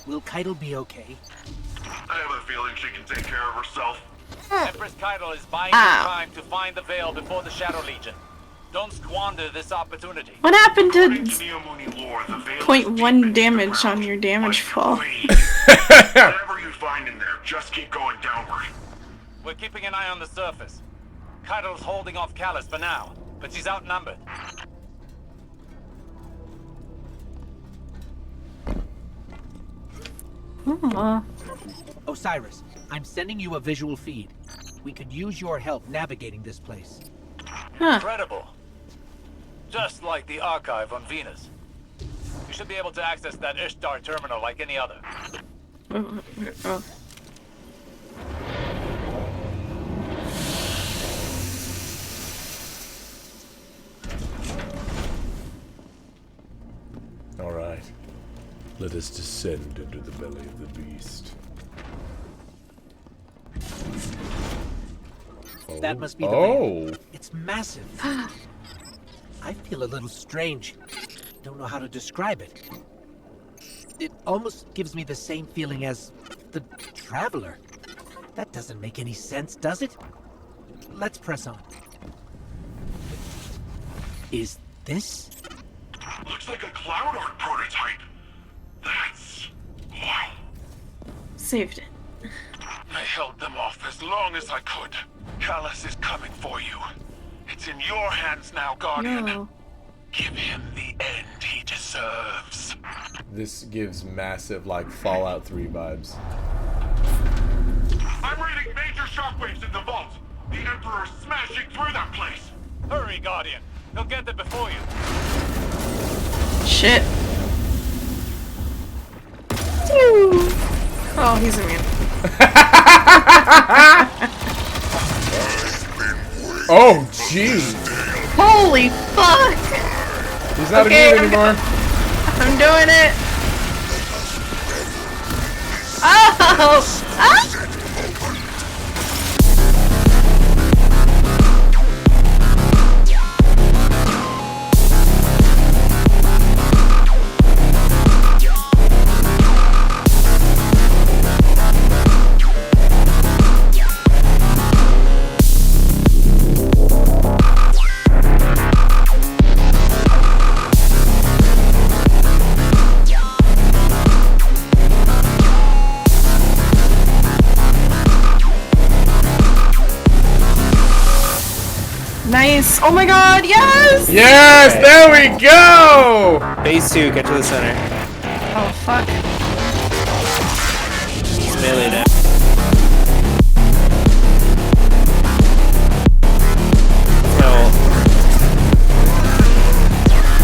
Will Keitel be okay? I have a feeling she can take care of herself. Empress Keitel is buying time to find the veil before the Shadow Legion. Don't squander this opportunity. What happened to Neomuna lore, the veil 0.1 damage on your damage fall? Whatever you find in there, just keep going downward. We're keeping an eye on the surface. Keitel's holding off Calus for now, but she's outnumbered. Osiris, I'm sending you a visual feed. We could use your help navigating this place. Incredible. Just like the archive on Venus. You should be able to access that Ishtar terminal like any other. All right. Let us descend into the belly of the beast. That must be the veil. It's massive. I feel a little strange. Don't know how to describe it. It almost gives me the same feeling as the Traveler. That doesn't make any sense, does it? Let's press on. Is this? Looks like a Cloud Art prototype. That's... wow. Saved it. I held them off as long as I could. Calus is coming for you. It's in your hands now, Guardian. No. Give him the end he deserves. This gives massive, like, Fallout 3 vibes. I'm reading major shockwaves in the vault. The Emperor's smashing through that place. Hurry, Guardian. He'll get there before you. Shit. Phew. Oh, he's immune. Oh, jeez. Holy fuck! He's not immune anymore. I'm doing it. Oh! Ah! Nice! Oh my god, yes! Yes, there we go! Phase 2, get to the center. Oh fuck. It's melee now. No.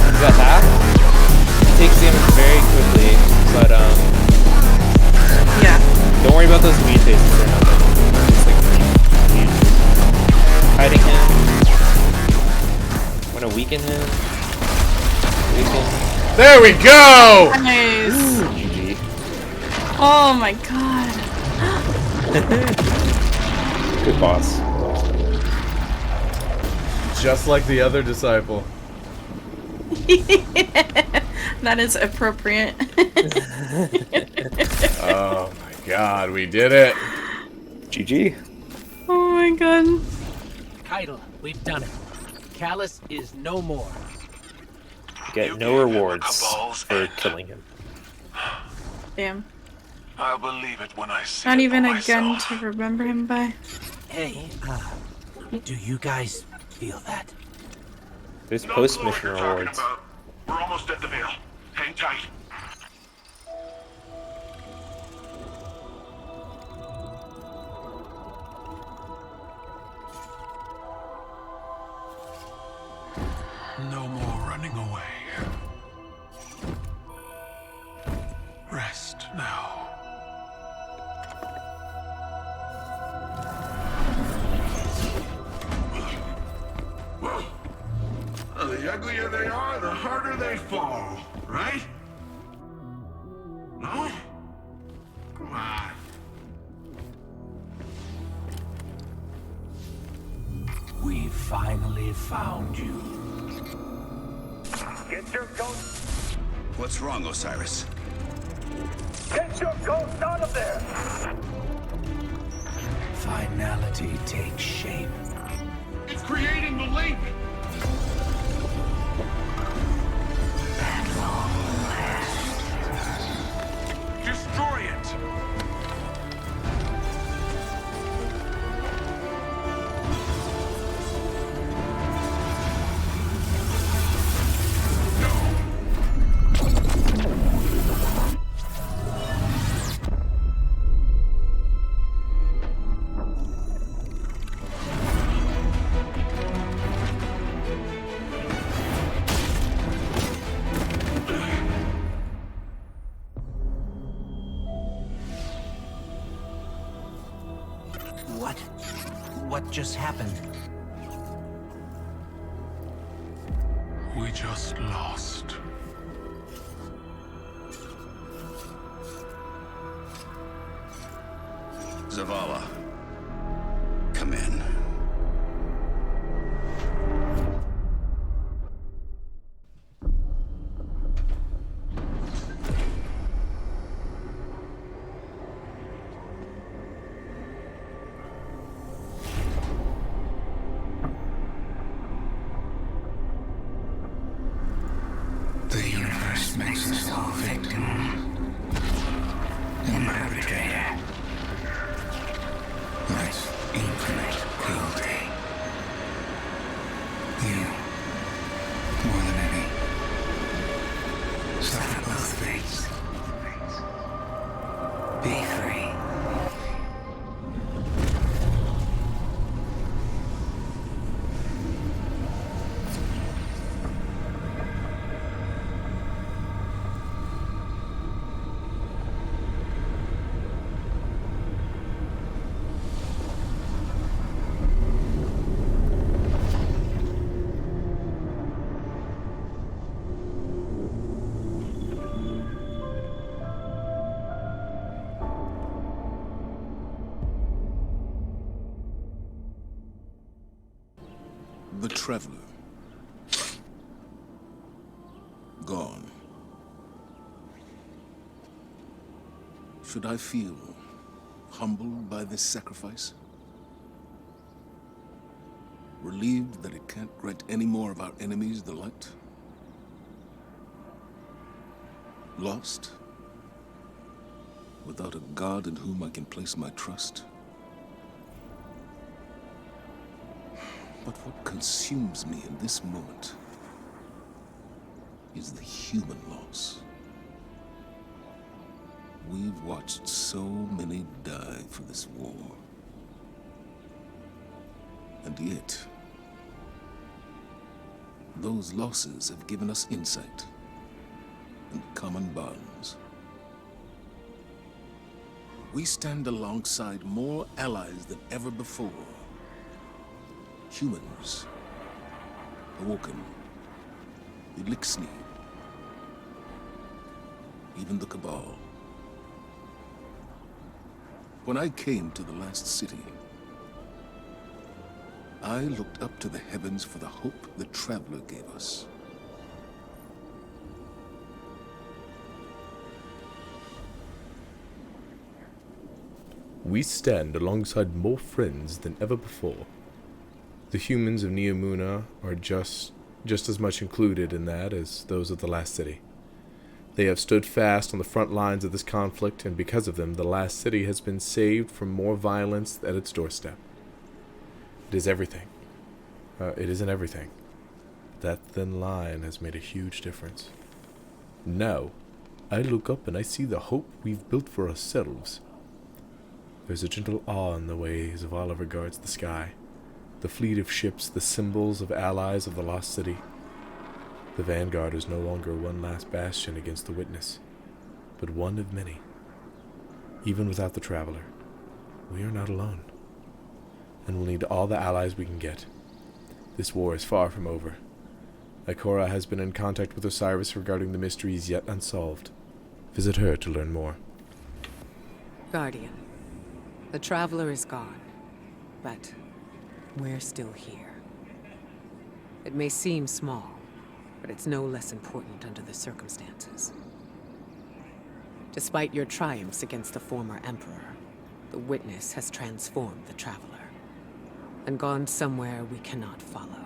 Is that half? It takes damage very quickly, but Yeah. don't worry about those mutations right now. It's like hiding him. I'm gonna weaken him. There we go! Nice! Ooh, GG. Oh my god. Good boss. Just like the other disciple. That is appropriate. Oh my god, we did it. GG. Oh my god. Keitel, we've done it. Calus is no more. Get no rewards for killing him. Damn. I'll believe it when I see Not it even for a gun myself. to remember him by. Hey, do you guys feel that? There's No post-mission clue what you're rewards. talking about. We're almost at the veil. Hang tight. No more running away. Rest now. The uglier they are, the harder they fall, right? No? Come on. We finally found you. Get your coat. What's wrong, Osiris? Get your ghost out of there! Finality takes shape. It's creating the link! At long last. Destroy it! What just happened? We just lost. Zavala, come in. The universe makes us all victim and perpetrator. Life's infinite cruelty. You, more than any, suffer both fates. Be free. The Traveler. Gone. Should I feel humbled by this sacrifice? Relieved that it can't grant any more of our enemies the light? Lost? Without a God in whom I can place my trust? But what consumes me in this moment is the human loss. We've watched so many die for this war. And yet, those losses have given us insight and common bonds. We stand alongside more allies than ever before. Humans, awoken, the Elixni, even the Cabal. When I came to the last city, I looked up to the heavens for the hope the Traveler gave us. We stand alongside more friends than ever before. The humans of Neomuna are just as much included in that as those of the last city. They have stood fast on the front lines of this conflict, and because of them, the last city has been saved from more violence at its doorstep. It is everything. It isn't everything. That thin line has made a huge difference. Now, I look up and I see the hope we've built for ourselves. There's a gentle awe in the way Zavala regards the sky. The fleet of ships, the symbols of allies of the lost city. The Vanguard is no longer one last bastion against the Witness, but one of many. Even without the Traveler, we are not alone. And we'll need all the allies we can get. This war is far from over. Ikora has been in contact with Osiris regarding the mysteries yet unsolved. Visit her to learn more. Guardian, the Traveler is gone, but we're still here. It may seem small, but it's no less important under the circumstances. Despite your triumphs against the former Emperor, the Witness has transformed the Traveler, and gone somewhere we cannot follow.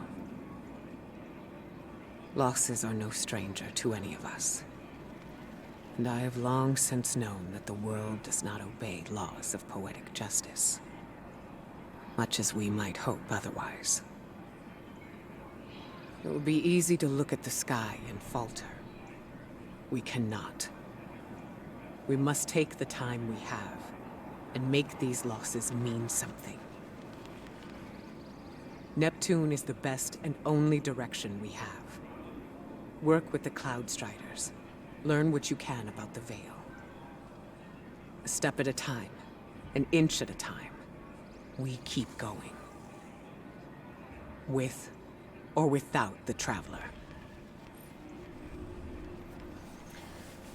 Losses are no stranger to any of us, and I have long since known that the world does not obey laws of poetic justice, much as we might hope otherwise. It would be easy to look at the sky and falter. We cannot. We must take the time we have and make these losses mean something. Neptune is the best and only direction we have. Work with the Cloud Striders. Learn what you can about the Veil. A step at a time, an inch at a time, we keep going. With or without the Traveler.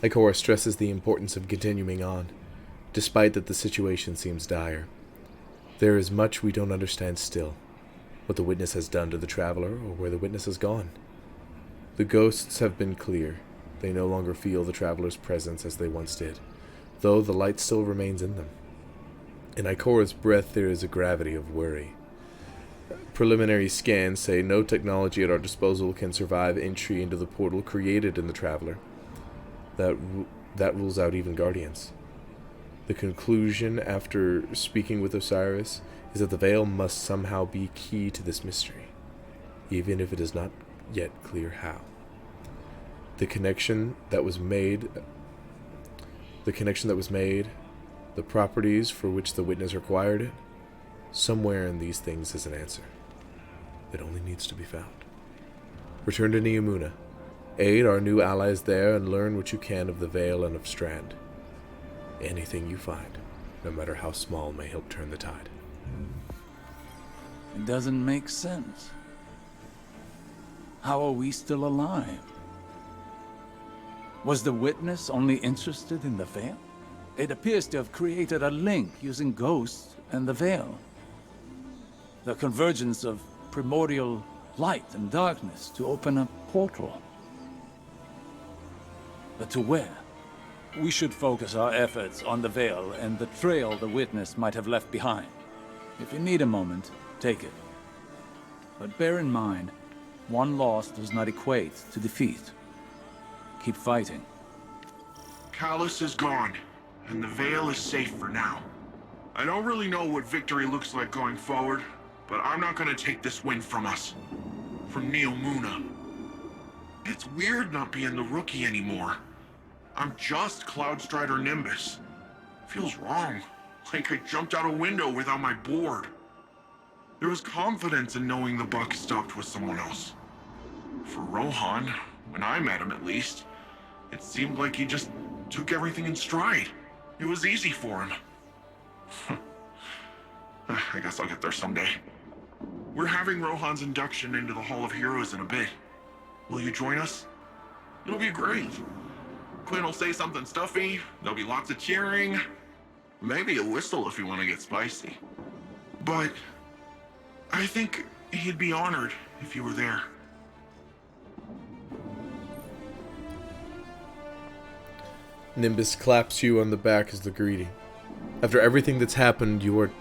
Ikora stresses the importance of continuing on, despite that the situation seems dire. There is much we don't understand still. What the Witness has done to the Traveler, or where the Witness has gone. The ghosts have been clear. They no longer feel the Traveler's presence as they once did, though the light still remains in them. In Ikora's breath there is a gravity of worry. Preliminary scans say no technology at our disposal can survive entry into the portal created in the Traveler. That rules out even Guardians. The conclusion, after speaking with Osiris, is that the Veil must somehow be key to this mystery, even if it is not yet clear how. The connection that was made, the properties for which the Witness required it, somewhere in these things is an answer. It only needs to be found. Return to Neomuna. Aid our new allies there and learn what you can of the Veil and of Strand. Anything you find, no matter how small, may help turn the tide. It doesn't make sense. How are we still alive? Was the Witness only interested in the Veil? It appears to have created a link using ghosts and the Veil. The convergence of primordial light and darkness to open a portal. But to where? We should focus our efforts on the Veil and the trail the Witness might have left behind. If you need a moment, take it. But bear in mind, one loss does not equate to defeat. Keep fighting. Calus is gone, and the Veil is safe for now. I don't really know what victory looks like going forward, but I'm not gonna take this win from us. From Neomuna. It's weird not being the rookie anymore. I'm just Cloudstrider Nimbus. Feels wrong. Like I jumped out a window without my board. There was confidence in knowing the buck stopped with someone else. For Rohan, when I met him at least, it seemed like he just took everything in stride. It was easy for him. I guess I'll get there someday. We're having Rohan's induction into the Hall of Heroes in a bit. Will you join us? It'll be great. Quinn will say something stuffy, there'll be lots of cheering, maybe a whistle if you want to get spicy. But I think he'd be honored if you were there. Nimbus claps you on the back as the greeting. After everything that's happened, you are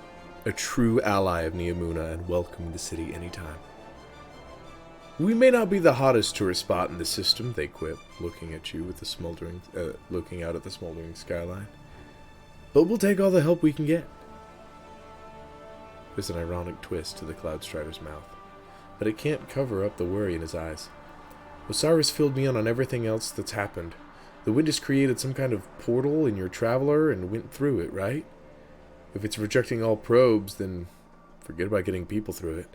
a true ally of Neomuna and welcome in the city anytime. We may not be the hottest tourist spot in the system, they quip, looking at you with the looking out at the smoldering skyline. But we'll take all the help we can get. There's an ironic twist to the Cloudstrider's mouth, but it can't cover up the worry in his eyes. Osiris filled me in on everything else that's happened. The Witness created some kind of portal in your Traveler and went through it, right? If it's rejecting all probes, then forget about getting people through it.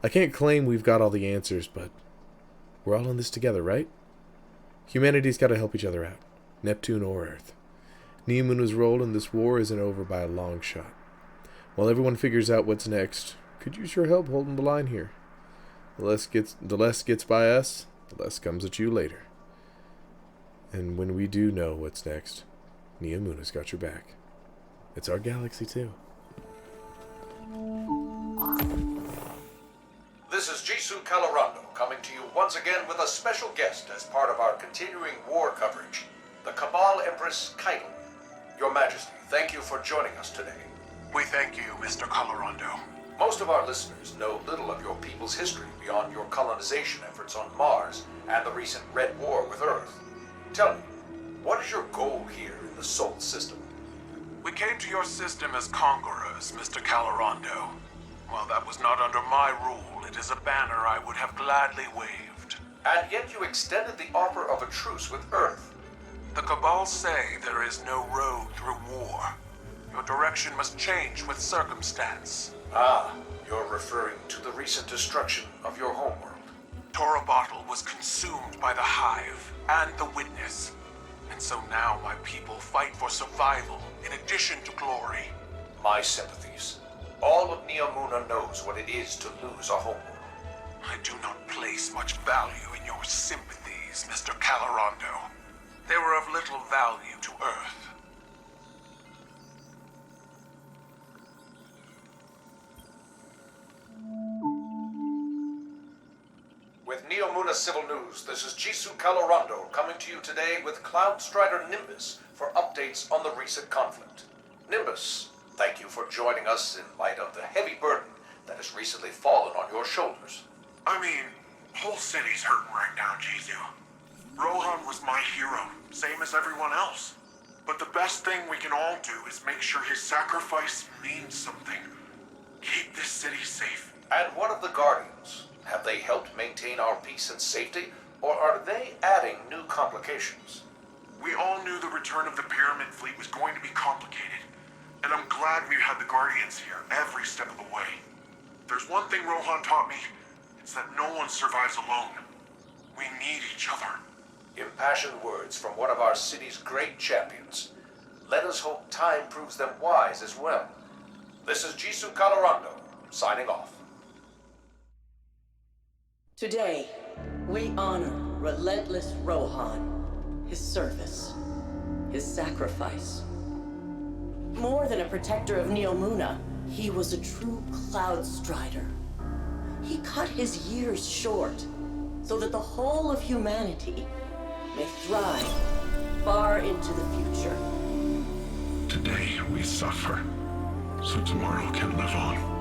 I can't claim we've got all the answers, but we're all in this together, right? Humanity's got to help each other out, Neptune or Earth. Neomuna's role in this war isn't over by a long shot. While everyone figures out what's next, could use your help holding the line here. The less gets by us, the less comes at you later. And when we do know what's next, Neomuna's got your back. It's our galaxy, too. This is Jisoo Calorando coming to you once again with a special guest as part of our continuing war coverage. the Cabal Empress Keitel. Your Majesty, thank you for joining us today. We thank you, Mr. Colorado. Most of our listeners know little of your people's history beyond your colonization efforts on Mars and the recent Red War with Earth. Tell me, what is your goal here in the Sol system? We came to your system as conquerors, Mr. Calorando. While that was not under my rule, it is a banner I would have gladly waved. And yet you extended the offer of a truce with Earth. The Cabal say there is no road through war. Your direction must change with circumstance. Ah, you're referring to the recent destruction of your homeworld. Torabottle was consumed by the Hive and the Witness. And so now my people fight for survival in addition to glory. My sympathies. All of Neomuna knows what it is to lose a homeworld. I do not place much value in your sympathies, Mr. Calorando. They were of little value to Earth. With Neomuna Civil News, this is Jisoo Calorando coming to you today with Cloud Strider Nimbus for updates on the recent conflict. Nimbus, thank you for joining us in light of the heavy burden that has recently fallen on your shoulders. I mean, whole city's hurting right now, Jisoo. Rohan was my hero, same as everyone else. But the best thing we can all do is make sure his sacrifice means something. Keep this city safe. And what of the Guardians? Have they helped maintain our peace and safety, or are they adding new complications? We all knew the return of the Pyramid Fleet was going to be complicated, and I'm glad we had the Guardians here every step of the way. There's one thing Rohan taught me, it's that no one survives alone. We need each other. Impassioned words from one of our city's great champions. Let us hope time proves them wise as well. This is Jisoo Calorando, signing off. Today, we honor relentless Rohan, his service, his sacrifice. More than a protector of Neomuna, he was a true Cloud Strider. He cut his years short so that the whole of humanity may thrive far into the future. Today we suffer, so tomorrow can live on.